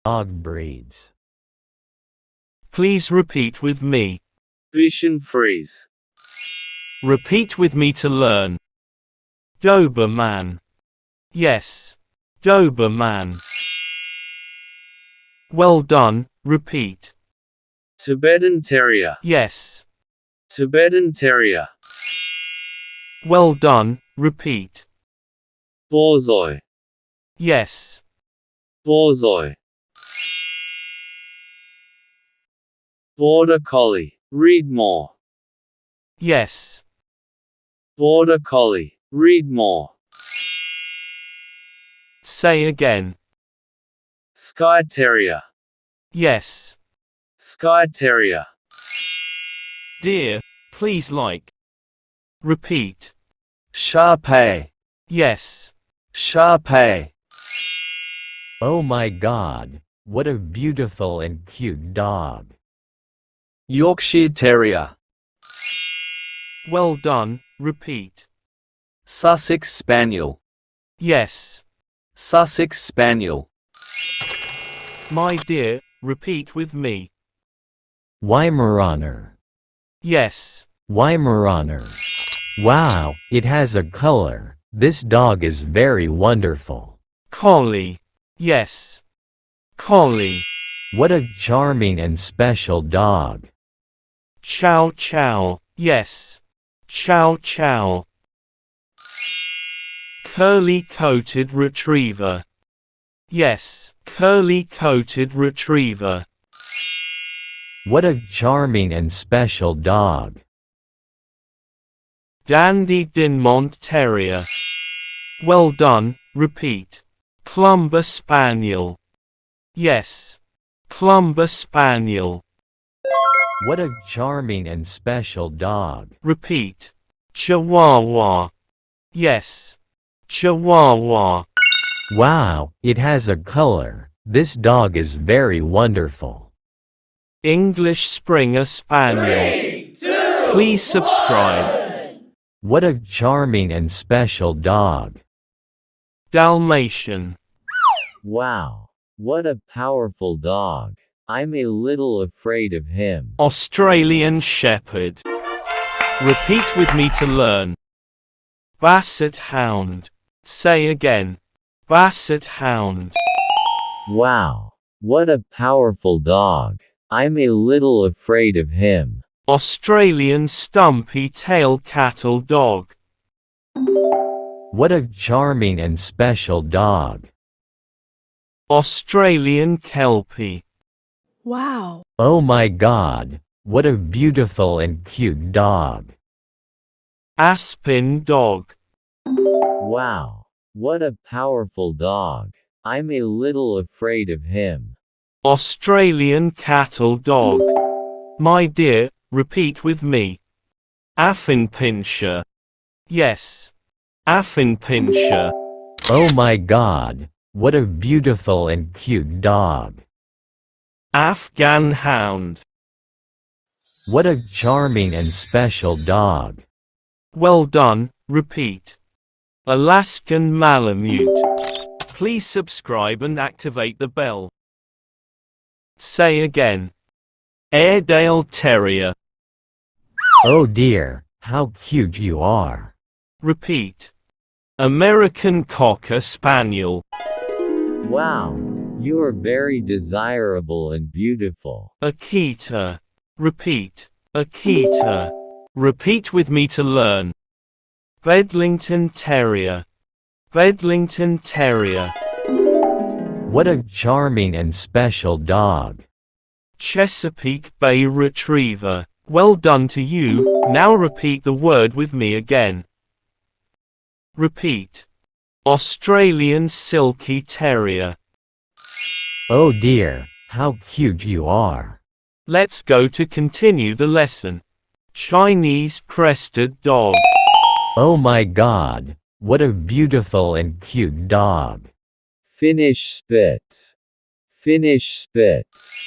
dog breeds? Please repeat with me. Vision freeze. Repeat with me to learn. Doberman. Yes. Doberman. Well done. Repeat. Tibetan Terrier. Yes. Tibetan Terrier. Well done. Repeat. Borzoi. Yes. Borzoi. Border Collie. Read more. Yes. Border Collie. Read more. Say again. Skye Terrier. Yes. Skye Terrier. Dear, please like. Repeat. Shar-Pei. Yes. Shar-Pei. Oh my God, what a beautiful and cute dog. Yorkshire Terrier. Well done. Repeat. Sussex Spaniel. Yes. Sussex Spaniel. My dear, repeat with me. Weimaraner. Yes. Weimaraner. Wow, it has a color. This dog is very wonderful. Collie. Yes. Collie. What a charming and special dog. Chow chow. Yes. Chow chow. Curly-coated retriever. Yes. Curly-coated retriever. What a charming and special dog. Dandy Dinmont Terrier. Well done. Repeat. Clumber Spaniel. Yes. Clumber Spaniel. What a charming and special dog. Repeat. Chihuahua. Yes. Chihuahua. Wow, it has a color. This dog is very wonderful. English Springer Spaniel. 3, 2, Please subscribe. 1. What a charming and special dog. Dalmatian. Wow, what a powerful dog. I'm a little afraid of him. Australian Shepherd. Repeat with me to learn. Basset Hound. Say again. Basset Hound. Wow, what a powerful dog. I'm a little afraid of him. Australian Stumpy Tail Cattle Dog. What a charming and special dog. Australian Kelpie. Wow. Oh my God, what a beautiful and cute dog. Aspen Dog. Wow, what a powerful dog. I'm a little afraid of him. Australian Cattle Dog. My dear, repeat with me. Affenpinscher. Yes. Affenpinscher. Oh my God, what a beautiful and cute dog. Afghan Hound. What a charming and special dog. Well done. Repeat. Alaskan Malamute. Please subscribe and activate the bell. Say again. Airedale Terrier. Oh dear, how cute you are. Repeat. American Cocker Spaniel. Wow, you are very desirable and beautiful. Akita. Repeat. Akita. Repeat with me to learn. Bedlington Terrier. Bedlington Terrier. What a charming and special dog. Chesapeake Bay Retriever. Well done to you. Now repeat the word with me again. Repeat. Australian Silky Terrier. Oh dear, how cute you are. Let's go to continue the lesson. Chinese Crested Dog. Oh my God, what a beautiful and cute dog. Finnish Spitz. Finnish Spitz.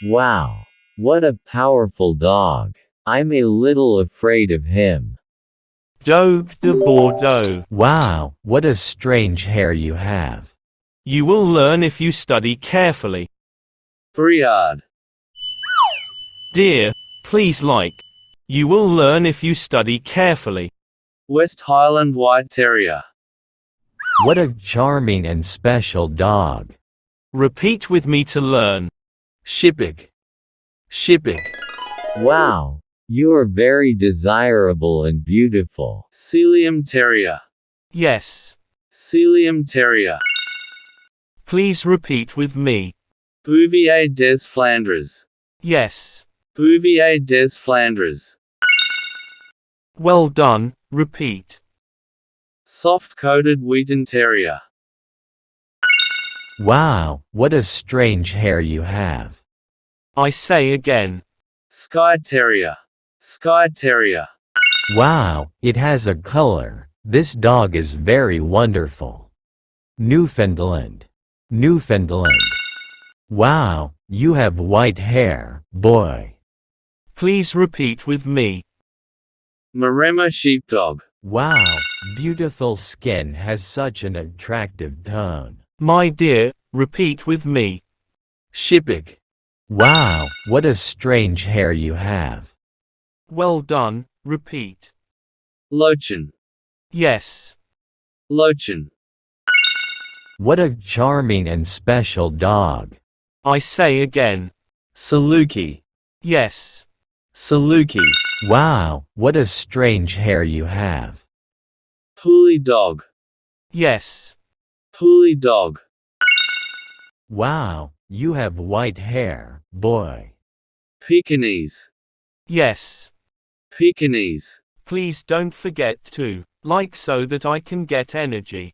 Wow, what a powerful dog. I'm a little afraid of him. Dogue de Bordeaux. Wow, what a strange hair you have. You will learn if you study carefully. Briard. Dear, please like. You will learn if you study carefully. West Highland White Terrier. What a charming and special dog. Repeat with me to learn. Shipig. Shipig. Wow. You are very desirable and beautiful. Sealyham Terrier. Yes. Sealyham Terrier. Please repeat with me. Bouvier des Flandres. Yes. Bouvier des Flandres. Well done, repeat. Soft-coated Wheaton Terrier. Wow, what a strange hair you have. I say again. Skye Terrier. Skye Terrier. Wow, it has a color. This dog is very wonderful. Newfoundland. Newfoundland. Wow, you have white hair, boy. Please repeat with me. Maremma Sheepdog. Wow, beautiful skin has such an attractive tone. My dear, repeat with me. Shipig. Wow, what a strange hair you have. Well done, repeat. Lochin. Yes. Lochin. What a charming and special dog. I say again. Saluki. Yes. Saluki. Wow, what a strange hair you have. Pooly Dog. Yes. Pooly Dog. Wow, you have white hair, boy. Pekingese. Yes. Pekingese. Please don't forget to like so that I can get energy.